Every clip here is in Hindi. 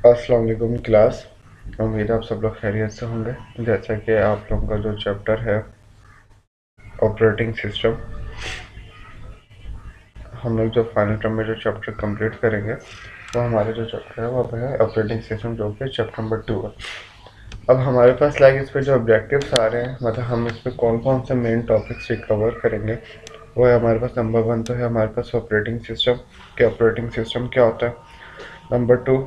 अस्सलाम वालेकुम क्लास। उम्मीद है आप सब लोग खैरियत से होंगे। जैसा कि आप लोगों का जो चैप्टर है ऑपरेटिंग सिस्टम, हम लोग जो फाइनल टर्म में जो चैप्टर कंप्लीट करेंगे वो हमारे जो चैप्टर है वो है ऑपरेटिंग सिस्टम, जो कि चैप्टर नंबर 2 है। अब हमारे पास इस पे जो ऑब्जेक्टिव्स आ रहे हैं, मतलब हम इस पे कौन कौन से मेन टॉपिक्स रिकवर करेंगे, वो है हमारे पास नंबर 1 तो है हमारे पास ऑपरेटिंग सिस्टम, कि ऑपरेटिंग सिस्टम क्या होता है। नंबर 2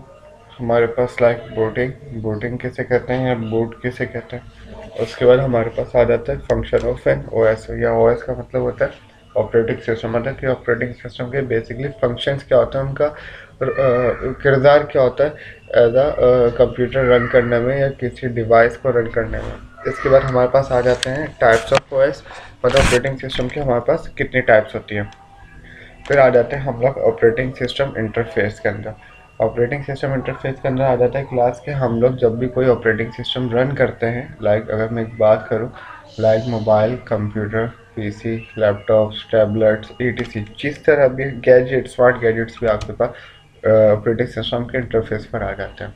हमारे पास बूटिंग, बूटिंग किसे कहते हैं या बूट किसे कहते हैं। उसके बाद हमारे पास आ जाता है फंक्शन ऑफ एन ओएस, या ओएस का मतलब होता है ऑपरेटिंग सिस्टम। मतलब कि ऑपरेटिंग सिस्टम के बेसिकली फंक्शंस क्या होता है, उनका किरदार क्या होता है एज अ कंप्यूटर रन करने में या किसी डिवाइस को रन करने में। इसके बाद हमारे पास आ जाते हैं टाइप्स ऑफ ओएस, मतलब ऑपरेटिंग सिस्टम की हमारे पास कितनी टाइप्स होती हैं। फिर आ जाते हैं हम लोग ऑपरेटिंग सिस्टम इंटरफेस के अंदर। ऑपरेटिंग सिस्टम इंटरफेस के अंदर आ जाता है क्लास के हम लोग जब भी कोई ऑपरेटिंग सिस्टम रन करते हैं, अगर मैं एक बात करूँ, mobile, computer, PC, laptops, tablets, etc, जिस तरह भी गैजेट, स्मार्ट गैजेट्स भी आपके पास ऑपरेटिंग सिस्टम के इंटरफेस पर आ जाते हैं।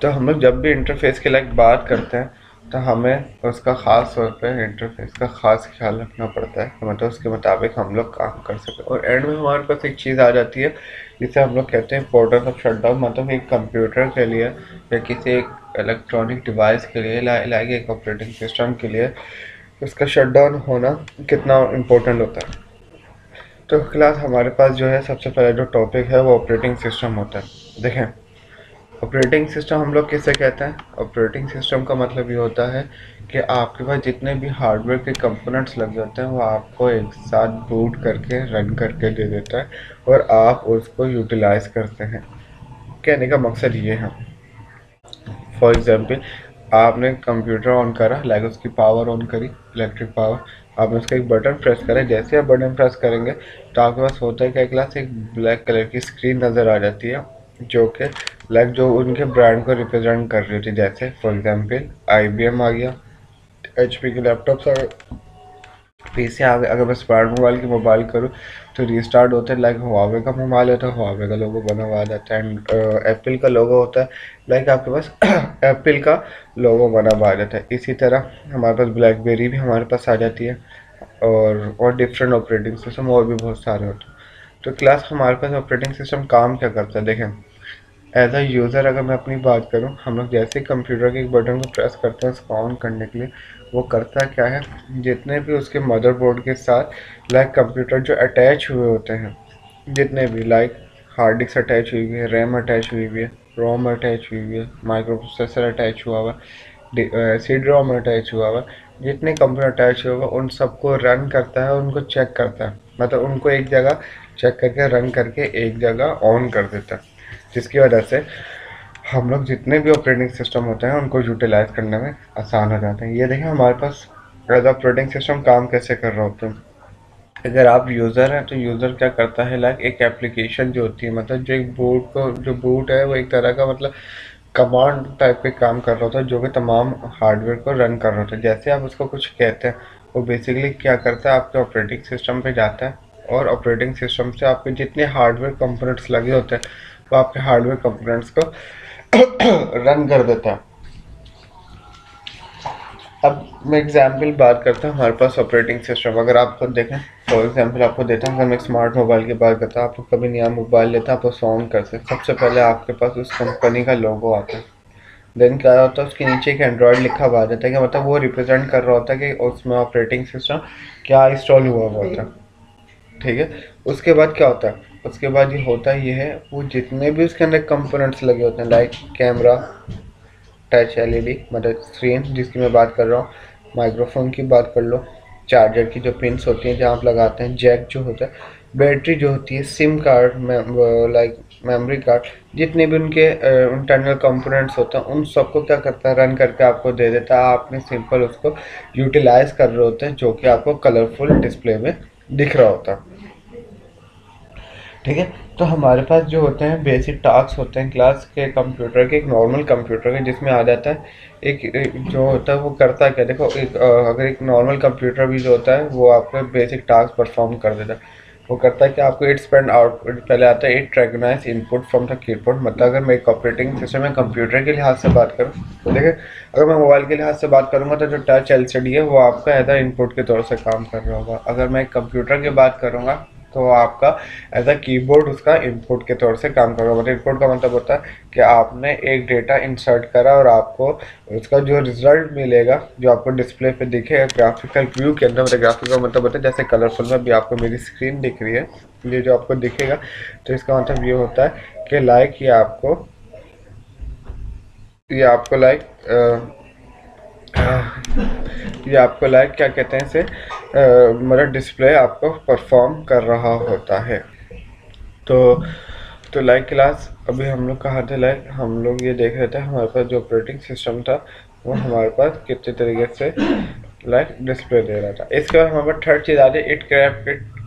तो हम लोग जब भी इंटरफेस की बात करते हैं तो हमें उसका ख़ास तौर पे इंटरफेस का ख़ास ख्याल रखना पड़ता है कि मतलब उसके मुताबिक हम लोग काम कर सकें। और एंड में हमारे पास एक चीज़ आ जाती है जिसे हम लोग कहते हैं पोर्टल ऑफ शटडाउन, मतलब एक कंप्यूटर के लिए या किसी एक इलेक्ट्रॉनिक डिवाइस के लिए एक ऑपरेटिंग सिस्टम के लिए उसका शटडाउन होना कितना इम्पोर्टेंट होता है। तो क्लास हमारे पास जो है सबसे पहला जो टॉपिक है वो ऑपरेटिंग सिस्टम होता है। देखें, ऑपरेटिंग सिस्टम हम लोग किसे कहते हैं। ऑपरेटिंग सिस्टम का मतलब ये होता है कि आपके पास जितने भी हार्डवेयर के कंपोनेंट्स लग जाते हैं वो आपको एक साथ बूट करके रन करके दे देता है और आप उसको यूटिलाइज करते हैं। कहने का मकसद ये है, फॉर एग्जांपल आपने कंप्यूटर ऑन करा, उसकी पावर ऑन करी, इलेक्ट्रिक पावर, आपने उसका एक बटन प्रेस करा। जैसे आप बटन प्रेस करेंगे तो आपके पास होता है क्या क्लास, एक ब्लैक कलर की स्क्रीन नज़र आ जाती है जो कि जो उनके ब्रांड को रिप्रेजेंट कर रही होती है। जैसे फॉर एग्जांपल IBM आ गया, HP के लैपटॉप्स आ गए, पीसी आ गए। अगर मैं स्मार्ट मोबाइल की मोबाइल करूँ तो रिस्टार्ट होता है, हुआवे का मोबाइल होता है, हुआवे का लोगो बना हुआ आ जाता है। एंड एप्पल का लोगो होता है, आपके पास एप्पल का लोगो बना हुआ आ जाता है। इसी तरह हमारे पास ब्लैकबेरी भी हमारे पास आ जाती है, और डिफरेंट ऑपरेटिंग सिस्टम और भी बहुत सारे होते हैं। तो क्लास हमारे पास ऑपरेटिंग सिस्टम काम क्या करता है, देखें। एज अ यूज़र अगर मैं अपनी बात करूं, हम लोग जैसे कंप्यूटर के एक बटन को प्रेस करते हैं उसको ऑन करने के लिए, वो करता क्या है, जितने भी उसके मदरबोर्ड के साथ कंप्यूटर जो अटैच हुए होते हैं, जितने भी हार्ड डिस्क अटैच हुई हुई है, रैम अटैच हुई हुई है, रोम अटैच हुई हुई है, माइक्रो प्रोसेसर अटैच हुआ हुआ, सी ड्रोम अटैच हुआ हुआ, जितने कंप्यूटर अटैच हुआ हुआ उन सबको रन करता है, उनको चेक करता है, मतलब उनको एक जगह चेक करके रन करके एक जगह ऑन कर देता है, जिसकी वजह से हम लोग जितने भी ऑपरेटिंग सिस्टम होते हैं उनको यूटिलाइज करने में आसान हो जाते हैं। ये देखें हमारे पास एज ऑपरेटिंग सिस्टम काम कैसे कर रहा होता है। अगर आप यूज़र हैं तो यूज़र क्या करता है, एक एप्लीकेशन जो होती है, मतलब जो एक बूट को, जो बूट है वो एक तरह का मतलब कमांड टाइप के काम कर रहा होता है जो कि तमाम हार्डवेयर को रन कर रहा होता है। जैसे आप उसको कुछ कहते हैं, वो बेसिकली क्या करता है, आपके ऑपरेटिंग सिस्टम पे जाता है और ऑपरेटिंग सिस्टम से आपके जितने हार्डवेयर कंपोनेंट्स लगे होते हैं वो आपके हार्डवेयर कंपोनेंट्स को रन कर देता है। अब मैं एग्जाम्पल बात करता हूँ, हमारे पास ऑपरेटिंग सिस्टम अगर आप खुद देखें, फॉर एग्जाम्पल आपको देता हूँ, अगर मैं एक स्मार्ट मोबाइल की बात करता हूँ, आपको कभी नया मोबाइल लेता है, आप उसको ऑन कर सकते, सबसे पहले आपके पास उस कंपनी का लोगो आता है। देन क्या होता है, उसके नीचे एक एंड्रॉयड लिखा हुआ आ जाता है कि मतलब वो रिप्रेजेंट कर रहा होता है कि उसमें ऑपरेटिंग सिस्टम क्या इंस्टॉल हुआ हुआ होता है। ठीक है, उसके बाद क्या होता है, उसके बाद ये होता है, ये है वो जितने भी उसके अंदर कंपोनेंट्स लगे होते हैं, कैमरा, टच एलईडी मतलब स्क्रीन जिसकी मैं बात कर रहा हूँ, माइक्रोफोन की बात कर लो, चार्जर की जो पिंस होती हैं जहाँ आप लगाते हैं, जैक जो होता है, बैटरी जो होती है, सिम कार्ड में, मेमोरी कार्ड, जितने भी उनके इंटरनल कंपोनेंट्स होते हैं उन सबको क्या करता है, रन करके आपको दे देता है। आपने सिंपल उसको यूटिलाइज कर रहे होते हैं जो कि आपको कलरफुल डिस्प्ले में दिख रहा होता है। ठीक है, तो हमारे पास जो होते हैं बेसिक टास्क होते हैं क्लास के कंप्यूटर के, एक नॉर्मल कंप्यूटर के, जिसमें आ जाता है एक जो होता है वो करता है क्या, देखो अगर एक नॉर्मल कंप्यूटर भी जो होता है वो आपको बेसिक टास्क परफॉर्म कर देता है। वो करता है कि आपको इट्स पेंड आउटपुट पहले आता है it recognise input from the keyboard. मतलब अगर मैं एक ऑपरेटिंग सिस्टम में कंप्यूटर के लिहाज से बात करूँ तो देखिए, अगर मैं मोबाइल के लिहाज से बात करूँगा तो जो टच एलसीडी है वो आपका एज अ इनपुट के तौर से काम कर रहा होगा। अगर मैं कंप्यूटर की बात करूँगा तो आपका एज अ कीबोर्ड उसका इनपुट के तौर से काम करेगा। मतलब इनपुट का मतलब होता है कि आपने एक डेटा इंसर्ट करा और आपको उसका जो रिजल्ट मिलेगा, जो आपको डिस्प्ले पे दिखेगा ग्राफिकल व्यू के अंदर। मतलब ग्राफिक का मतलब होता है जैसे कलरफुल में भी आपको मेरी स्क्रीन दिख रही है, ये जो आपको दिखेगा, तो इसका मतलब ये होता है कि लाइक ये आपको लाइक क्या कहते हैं इसे, मतलब डिस्प्ले आपको परफॉर्म कर रहा होता है। तो लाइक क्लास अभी हम लोग कहाँ थे, लाइक हम लोग ये देख रहे थे हमारे पास जो ऑपरेटिंग सिस्टम था वो हमारे पास कितने तरीके से लाइक डिस्प्ले दे रहा था। इसके बाद हमारे पास थर्ड चीज़ आती है it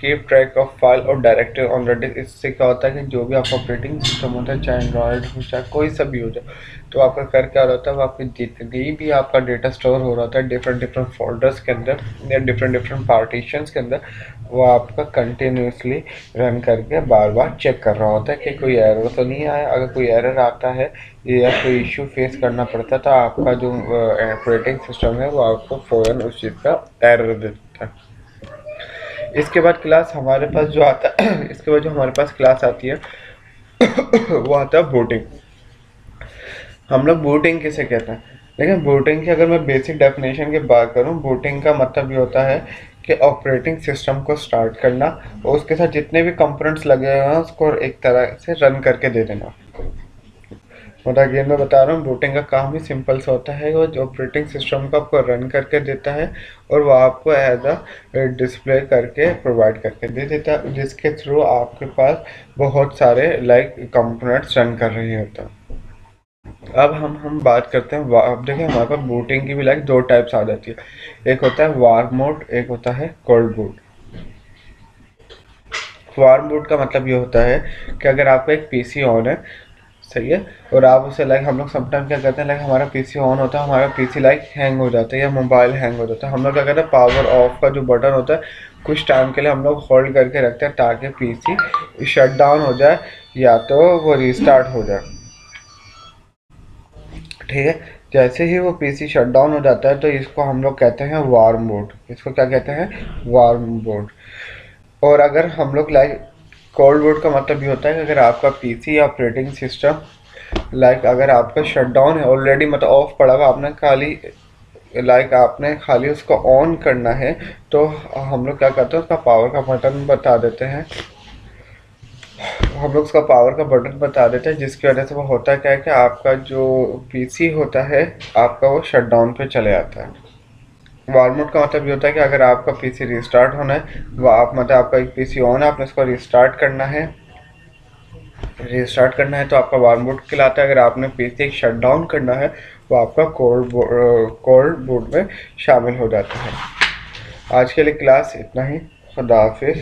keep track of file और डायरेक्टिव ऑन द डिस्क। इससे क्या होता है कि जो भी आपका ऑपरेटिंग सिस्टम होता है, चाहे एंड्रॉयड हो चाहे कोई सा भी हो जाए, तो आपका कर क्या होता है, वो आपकी जितनी भी आपका डेटा स्टोर हो रहा था डिफरेंट डिफरेंट फोल्डर्स के अंदर या डिफरेंट डिफरेंट पार्टीशंस के अंदर, वो आपका कंटिन्यूसली रन करके बार बार चेक कर रहा होता है कि कोई एरर तो नहीं आया। अगर कोई एरर आता है या कोई इशू फेस करना पड़ता है तो आपका जो ऑपरेटिंग सिस्टम है वो आपको फ़ौरन उस चीज़ का एरर देता है। इसके बाद क्लास हमारे पास जो आता है इसके बाद जो हमारे पास क्लास आती है वो आता है बूटिंग। हम लोग बूटिंग किसे कहते हैं, लेकिन बूटिंग की अगर मैं बेसिक डेफिनेशन की बात करूं, बूटिंग का मतलब ये होता है कि ऑपरेटिंग सिस्टम को स्टार्ट करना और उसके साथ जितने भी कंपोनेंट्स लगे हुए हैं उसको एक तरह से रन करके दे देना। मतलब अगेन मैं बता रहा हूँ, बूटिंग का काम ही सिंपल सा होता है, वो जो ऑपरेटिंग सिस्टम को आपको रन करके देता है और वो आपको एज अ डिस्प्ले करके प्रोवाइड करके दे देता है, जिसके थ्रू आपके पास बहुत सारे लाइक कंपोनेंट्स रन कर रहे होते हैं। अब हम बात करते हैं, अब देखिए हमारे पास बूटिंग की भी लाइक दो टाइप्स आ जाती है। एक होता है वार्म मोड, एक होता है कोल्ड बूट। वार्म बूट का मतलब ये होता है कि अगर आपका एक पीसी ऑन है, सही है, और आप उसे लाइक हम लोग समटाइम क्या करते हैं, लाइक हमारा पीसी ऑन होता है, हमारा पीसी लाइक हैंग हो जाता है या मोबाइल हैंग हो जाता है, हम लोग क्या करते हैं पावर ऑफ का जो बटन होता है कुछ टाइम के लिए हम लोग होल्ड करके रखते हैं ताकि पीसी शट डाउन हो जाए या तो वो रीस्टार्ट हो जाए। ठीक है, जैसे ही वो पीसी शट डाउन हो जाता है तो इसको हम लोग कहते हैं वार्म मोड। इसको क्या कहते हैं, वार्म मोड। और अगर हम लोग लाइक कोल्ड मोड का मतलब ये होता है कि अगर आपका पीसी या ऑपरेटिंग सिस्टम लाइक अगर आपका शट डाउन है ऑलरेडी, मतलब ऑफ पड़ा हुआ, आपने खाली उसको ऑन करना है, तो हम लोग क्या करते हैं उसका पावर का बटन बता देते हैं, हम लोग उसका पावर का बटन बता देते हैं, जिसकी वजह से वो होता क्या है कि आपका जो पीसी होता है आपका वो शट डाउन पे चले जाता है। वार्म मोड का मतलब ये होता है कि अगर आपका पीसी रिस्टार्ट होना है, वो आप मतलब आपका एक पीसी ऑन है, आपने इसको रिस्टार्ट करना है, तो आपका वार्म मोड कहलाता है। अगर आपने पीसी शट डाउन करना है वो आपका कोल्ड बूट में शामिल हो जाता है। आज के लिए क्लास इतना ही। खुदा हाफिज़।